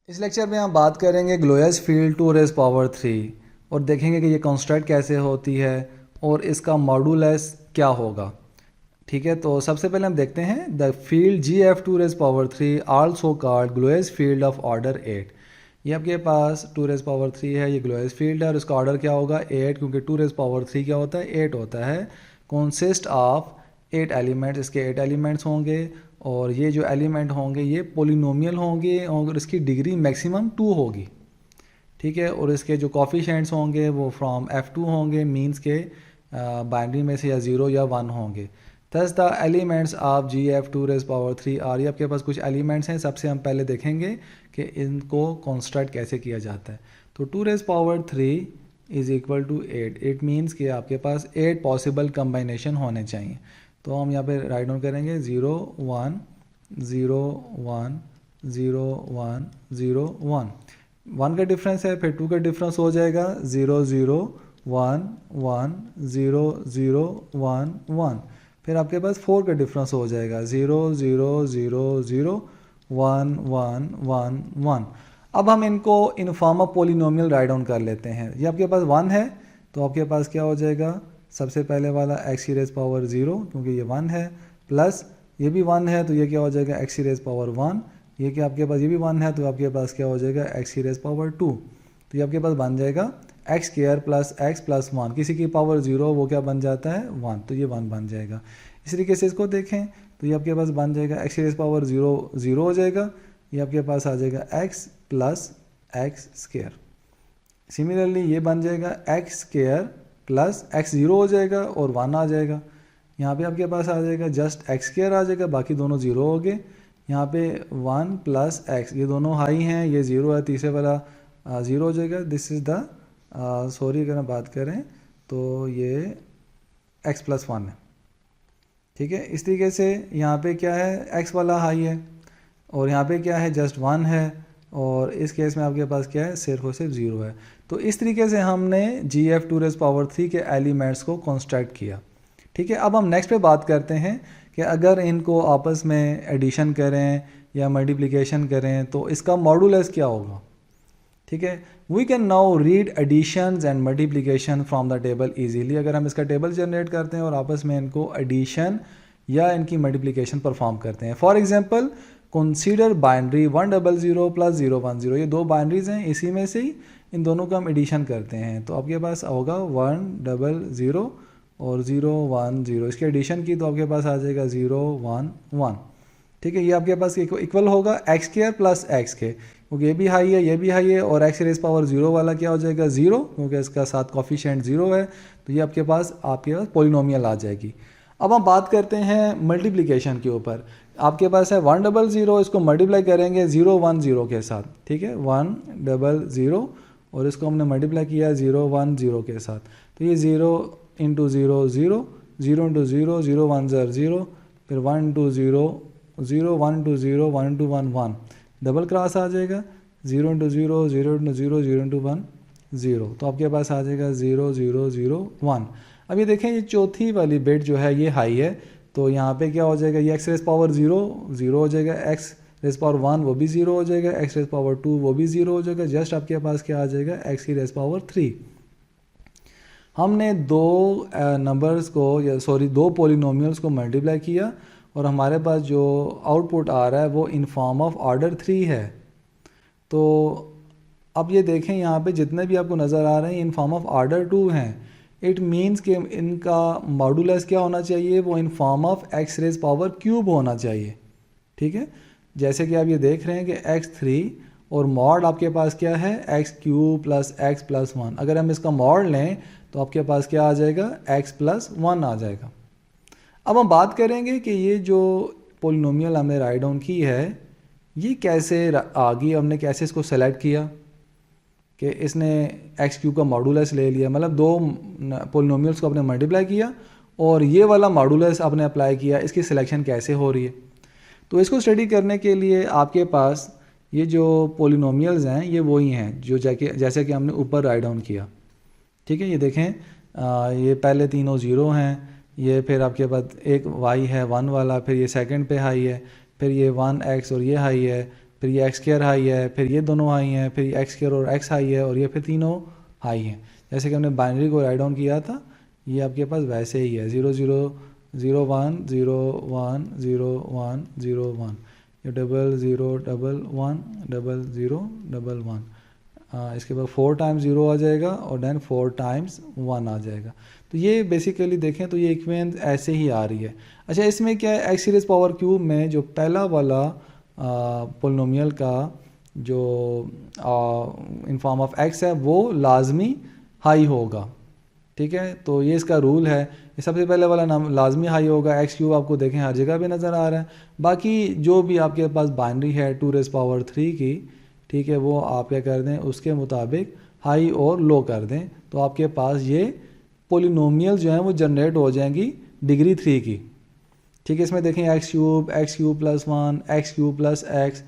इस लेक्चर में हम बात करेंगे ग्लोयस फील्ड 2⁻³ और देखेंगे कि ये कंस्ट्रक्ट कैसे होती है और इसका मॉडुलस क्या होगा। ठीक है, तो सबसे पहले हम देखते हैं the field GF2⁻³ also called Galois field of order 8। ये आपके पास 2⁻³ है, ये ग्लोयस फील्ड है और इसका ऑर्डर क्या होगा 8, क्योंकि 2⁻³ क्या होता है 8 होता है। कॉन्सिस्ट ऑफ 8 एलिमेंट्स, इसके 8 एलिमेंट्स होंगे और ये जो एलिमेंट होंगे ये पोलिनोमियल होंगे और इसकी डिग्री मैक्सिमम 2 होगी। ठीक है, और इसके जो कॉफिशेंट्स होंगे वो फ्रॉम F2 होंगे, मीन्स के बाइनरी में से या 0 या 1 होंगे। Thus the elements of GF2⁻³ are, ये आपके पास कुछ एलिमेंट्स हैं। सबसे हम पहले देखेंगे कि इनको कंस्ट्रक्ट कैसे किया जाता है। तो 2⁻³ is equal to 8। It means कि आपके पास 8 पॉसिबल कम्बाइनेशन होने चाहिए। तो हम यहाँ पे राइट डाउन करेंगे 0 1 0 1 0 1 0 1। 1 का डिफरेंस है, फिर 2 का डिफरेंस हो जाएगा 0 0 1 1 0 0 1 1। फिर आपके पास 4 का डिफरेंस हो जाएगा 0 0 0 0 1 1 1 1। अब हम इनको in form of polynomial write down कर लेते हैं। ये आपके पास 1 है तो आपके पास क्या हो जाएगा, सबसे पहले वाला x⁻⁴, क्योंकि ये 1 है, प्लस ये भी 1 है तो ये क्या हो जाएगा x⁻⁴। ये कि आपके पास ये भी 1 है तो आपके पास क्या हो जाएगा x⁻⁴। तो ये आपके पास बन जाएगा x² प्लस x प्लस 1, किसी की पावर 0 वो क्या बन जाता है 1, तो ये 1 बन जाएगा। इस तरीके से इसको देखें तो ये आपके पास बन जाएगा x⁻⁴ 0 हो जाएगा, ये आपके पास आ जाएगा x प्लस x²। सिमिलरली ये बन जाएगा x² प्लस x 0 हो जाएगा और 1 आ जाएगा। यहाँ पे आपके पास आ जाएगा जस्ट x² आ जाएगा, बाकी दोनों 0 हो गए। यहाँ पे 1 प्लस x, ये दोनों हाई हैं, ये 0 है, तीसरे वाला 0 हो जाएगा। दिस इज़ द सॉरी अगर हम बात करें तो ये x प्लस 1 है। ठीक है, इस तरीके से यहाँ पे क्या है x वाला हाई है और यहाँ पे क्या है जस्ट 1 है और इस केस में आपके पास क्या है सिर्फ और सिर्फ 0 है। तो इस तरीके से हमने GF2⁻³ के एलिमेंट्स को कंस्ट्रक्ट किया। ठीक है, अब हम नेक्स्ट पे बात करते हैं कि अगर इनको आपस में एडिशन करें या मल्टीप्लिकेशन करें तो इसका मॉडुलस क्या होगा। ठीक है, we can now read additions and multiplication from the table easily. अगर हम इसका टेबल जनरेट करते हैं और आपस में इनको एडिशन या इनकी मल्टीप्लिकेशन परफॉर्म करते हैं। For example consider binary 100 plus 010, ये दो बाइनरीज हैं, इसी में से ही इन दोनों का हम एडिशन करते हैं तो आपके पास होगा 100 और 010। इसके एडिशन की तो आपके पास आ जाएगा 011। ठीक है, ये आपके पास इक्वल होगा x² प्लस x के, क्योंकि ये भी हाई है ये भी हाई है, और x⁻⁴ वाला क्या हो जाएगा 0, क्योंकि इसका साथ कॉफिशेंट 0 है, तो ये आपके पास पोलिनोमियल आ जाएगी। अब हम बात करते हैं मल्टीप्लिकेशन के ऊपर। आपके पास है 100, इसको मल्टीप्लाई करेंगे 010 के साथ। ठीक है, 100 और इसको हमने मल्टीप्लाई किया 010 के साथ, तो ये 0 इंटू 0 0 0 इंटू 0 0 1 0, फिर 1 into 0 0 1 into 0 1 into 1 1, double cross आ जाएगा 0 इंटू 0 0 इंटू 0 0 इंटू 1 0, तो आपके पास आ जाएगा 0 0 0 1। अब ये देखें ये चौथी वाली बिट जो है ये हाई है, तो यहाँ पे क्या हो जाएगा ये x⁻⁴ 0 हो जाएगा, x⁻⁴ वो भी 0 हो जाएगा, x⁻⁴ वो भी 0 हो जाएगा, जस्ट आपके पास क्या आ जाएगा x⁻⁴। हमने दो नंबर्स को या सॉरी दो पोलिनोमियल्स को मल्टीप्लाई किया और हमारे पास जो आउटपुट आ रहा है वो इन फॉर्म ऑफ ऑर्डर 3 है। तो अब ये देखें यहाँ पे जितने भी आपको नज़र आ रहे हैं इन फॉर्म ऑफ ऑर्डर 2 हैं। इट मीन्स कि इनका मॉडुलस क्या होना चाहिए, वो इन फॉर्म ऑफ x⁻³ होना चाहिए। ठीक है, जैसे कि आप ये देख रहे हैं कि x3 और मॉड आपके पास क्या है x³ प्लस x प्लस 1। अगर हम इसका मॉड लें तो आपके पास क्या आ जाएगा x प्लस 1 आ जाएगा। अब हम बात करेंगे कि ये जो पोलिनोमियल हमने राइट डाउन की है ये कैसे आ गई, हमने कैसे इसको सेलेक्ट किया कि इसने x³ का मॉडुलस ले लिया, मतलब दो पोलिनोमियल्स को आपने मल्टीप्लाई किया और ये वाला मॉडुलस आपने अप्लाई किया, इसकी सिलेक्शन कैसे हो रही है। तो इसको स्टडी करने के लिए आपके पास ये जो पोलिनोमियल्स हैं ये वही हैं जो जैसे कि हमने ऊपर राइट डाउन किया। ठीक है, ये देखें ये पहले तीनों 0 हैं, ये फिर आपके पास एक y है 1 वाला, फिर ये सेकंड पे हाई है, फिर ये 1x और ये हाई है, फिर ये एक्स स्क्वायर हाई है, फिर ये दोनों हाई हैं, फिर ये एक्स स्क्वायर और एक्स हाई है, और ये फिर तीनों हाई हैं। जैसे कि हमने बाइनरी को राइट डाउन किया था, ये आपके पास वैसे ही है, 0 0 0 1 0 1 0 1 0 1, ये 0 0 1 1 0 0 1 1, इसके बाद 4 टाइम्स 0 आ जाएगा और देन 4 टाइम्स 1 आ जाएगा। तो ये बेसिकली देखें तो ये इक्वेशन ऐसे ही आ रही है। अच्छा, इसमें क्या है, एक्स सीरीज पावर क्यूब में जो पहला वाला पोलिनोमियल का जो इन फॉर्म ऑफ एक्स है वो लाजमी हाई होगा। ठीक है, तो ये इसका रूल है। ये सबसे पहले वाला नाम लाजमी हाई होगा। एक्स क्यूब आपको देखें हर जगह पे नज़र आ रहा है। बाकी जो भी आपके पास बाइनरी है 2⁻³ की, ठीक है, वो आप क्या कर दें, उसके मुताबिक हाई और लो कर दें, तो आपके पास ये पोलिनोमियल जो है वो जनरेट हो जाएंगी डिग्री 3 की। ठीक है, इसमें देखें x cube + 1, x cube + x,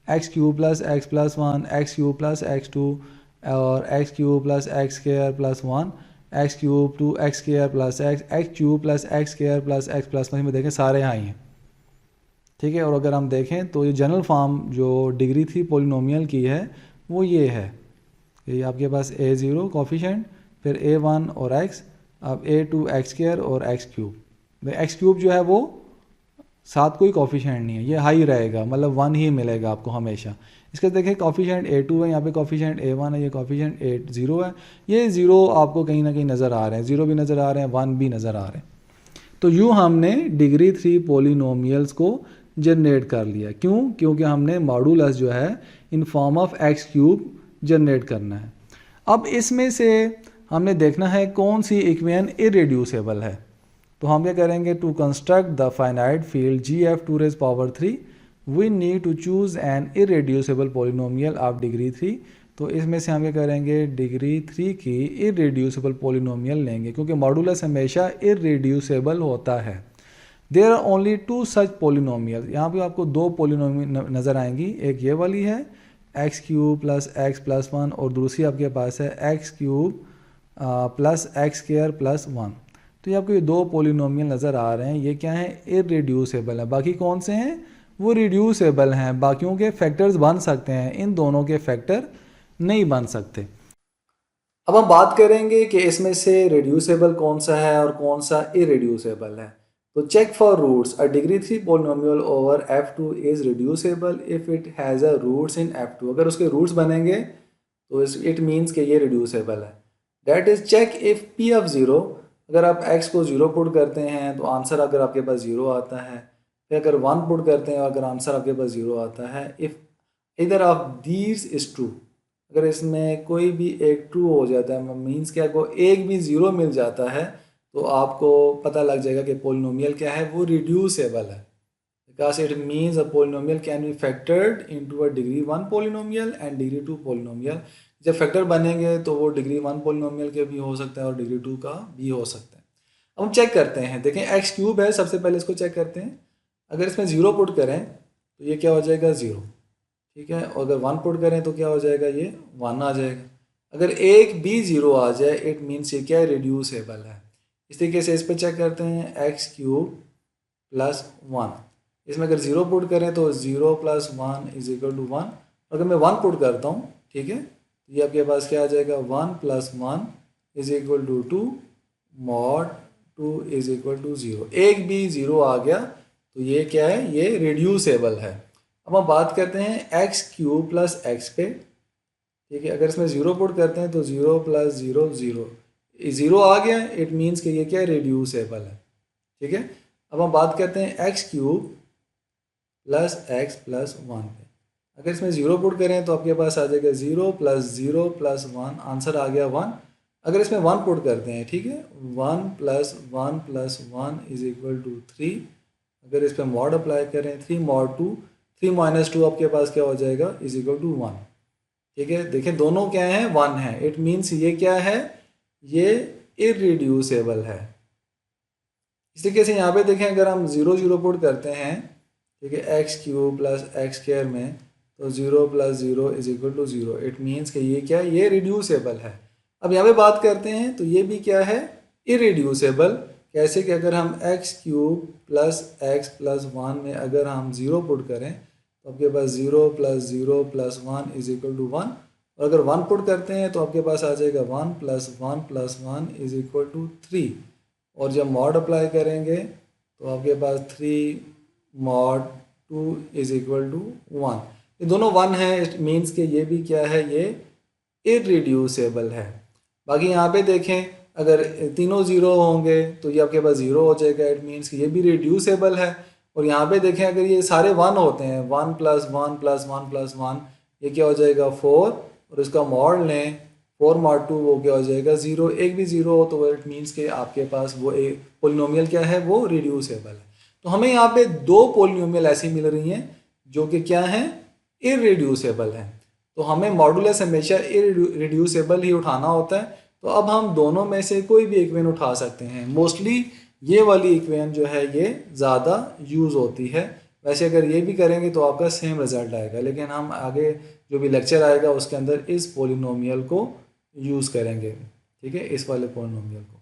x cube + x + 1, x cube + x2, और x cube + x² + 1, x cube 2x² + x, x cube + x² + x + 1 में देखें सारे हाई हैं। ठीक है, और अगर हम देखें तो ये जनरल फॉर्म जो डिग्री 3 पोलिनोमियल की है वो ये है, ये आपके पास a0 कोफिशेंट, फिर a1 और x, अब a2 x² और x क्यूब। एक्स क्यूब जो है वो साथ कोई कोफिशेंट नहीं है, ये हाई रहेगा, मतलब 1 ही मिलेगा आपको हमेशा। इसके देखें कोफिशेंट a2 है, यहाँ पे कोफिशेंट a1 है, ये कोफिशेंट a0 है, ये 0 आपको कहीं ना कहीं नज़र आ रहे हैं, 0 भी नज़र आ रहे हैं, 1 भी नज़र आ रहे हैं। तो यूँ हमने डिग्री 3 पोलिनोमियल्स को जनरेट कर लिया। क्यों? क्योंकि हमने मॉडुलस जो है in form of x cube generate करना है। अब इसमें से हमने देखना है कौन सी इक्वेशन इरेड्यूसेबल है। तो हम क्या करेंगे, to construct the finite field GF⁻³ we need to choose an irreducible polynomial of degree 3। तो इसमें से हम क्या करेंगे, डिग्री 3 की इरेड्यूसेबल पोलिनोमियल लेंगे, क्योंकि मॉडुलस हमेशा इरेड्यूसेबल होता है। There are only 2 such polynomial. यहाँ पे आपको 2 पोलिनोमियल नज़र आएंगी, एक ये वाली है x³ + x + 1, और दूसरी आपके पास है x³ + x² + 1। तो ये आपको ये 2 पोलिनोमियल नज़र आ रहे हैं, ये क्या है, इरेड्यूसेबल है। बाकी कौन से हैं, वो रिड्यूसेबल हैं, बाकियों के फैक्टर्स बन सकते हैं, इन दोनों के फैक्टर नहीं बन सकते। अब हम बात करेंगे कि इसमें से रिड्यूसेबल कौन सा है और कौन सा इरेड्यूसेबल है। तो check for roots, a degree 3 polynomial over f2 is reducible if it has a roots in f2। अगर उसके रूट्स बनेंगे तो इट मीन्स कि ये रिड्यूसेबल है। That is check if p of 0, अगर आप x को 0 पुट करते हैं तो आंसर अगर आपके पास 0 आता है, फिर अगर 1 पुट करते हैं अगर आंसर आपके पास 0 आता है, इफ इधर ऑफ दीज इज ट्रू, अगर इसमें कोई भी एक ट्रू हो जाता है, मीन्स कि आपको एक भी 0 मिल जाता है, तो आपको पता लग जाएगा कि पोलिनोमियल क्या है, वो रिड्यूसेबल है। Because it means a polynomial can be factored into a degree 1 polynomial and degree 2 polynomial. जब फैक्टर बनेंगे तो वो डिग्री 1 पोलिनोमियल के भी हो सकता है और डिग्री 2 का भी हो सकता है। अब हम चेक करते हैं, देखें एक्स क्यूब है, सबसे पहले इसको चेक करते हैं। अगर इसमें 0 पुट करें तो ये क्या हो जाएगा, 0। ठीक है, और अगर 1 पुट करें तो क्या हो जाएगा, ये 1 आ जाएगा। अगर एक भी 0 आ जाए इट मीन्स ये क्या है, रिड्यूसेबल है। इस तरीके से इस पर चेक करते हैं, x³ + 1, इसमें अगर 0 पुट करें तो 0 + 1 = 1। अगर मैं 1 पुट करता हूँ, ठीक है, तो ये आपके पास क्या आ जाएगा, 1 + 1 = 2 mod 2 = 0। एक भी 0 आ गया तो ये क्या है, ये रिड्यूसेबल है। अब हम बात करते हैं x³ + x पे। ठीक है, अगर इसमें 0 पुट करते हैं तो 0 + 0 0, 0 आ गया, इट मीन्स कि ये क्या है, रिड्यूसेबल है। ठीक है, अब हम बात करते हैं x³ + x + 1 पे। अगर इसमें 0 पुट करें तो आपके पास आ जाएगा 0 + 0 + 1, आंसर आ गया 1। अगर इसमें 1 पुट करते हैं, ठीक है, 1 + 1 + 1 = 3। अगर इस पर मॉड अप्लाई करें, 3 mod 2, 3 - 2 आपके पास क्या हो जाएगा, = 1। ठीक है, देखें दोनों क्या हैं, 1 है, इट मीन्स ये क्या है, ये इरिड्यूसेबल है। इस तरीके से यहाँ पे देखें, अगर हम 0 0 पुट करते हैं, ठीक है, x³ + x² में, तो 0 + 0 = 0, इट मीन्स कि ये क्या है, ये रिड्यूसेबल है। अब यहाँ पे बात करते हैं तो ये भी क्या है, इरिड्यूसेबल। कैसे कि अगर हम x³ + x + 1 में अगर हम 0 पुट करें तो आपके पास 0 + 0 + 1 = 1, और अगर 1 पुट करते हैं तो आपके पास आ जाएगा 1 + 1 + 1 = 3, और जब मॉड अप्लाई करेंगे तो आपके पास 3 mod 2 = 1। ये दोनों 1 है, इट मीन्स कि ये भी क्या है, ये इररिड्यूसेबल है। बाकी यहाँ पे देखें, अगर तीनों ज़ीरो होंगे तो ये आपके पास ज़ीरो हो जाएगा, इट मीन्स कि ये भी रिड्यूसेबल है। और यहाँ पे देखें, अगर ये सारे 1 होते हैं, 1 + 1 + 1 + 1, ये क्या हो जाएगा 4, और इसका मॉड लें 4 mod 2, वो क्या हो जाएगा 0। एक भी 0 हो तो इट मीन्स कि आपके पास वो एक पोलिनोमियल क्या है, वो रिड्यूसेबल है। तो हमें यहाँ पे दो पोलिनोमियल ऐसी मिल रही हैं जो कि क्या हैं, इररिड्यूसेबल हैं। तो हमें मॉडुलस हमेशा इररिड्यूसेबल ही उठाना होता है। तो अब हम दोनों में से कोई भी इक्वेशन उठा सकते हैं। मोस्टली ये वाली इक्वेशन जो है ये ज़्यादा यूज़ होती है। वैसे अगर ये भी करेंगे तो आपका सेम रिजल्ट आएगा, लेकिन हम आगे जो भी लेक्चर आएगा उसके अंदर इस पोलिनोमियल को यूज़ करेंगे, ठीक है, इस वाले पोलिनोमियल को।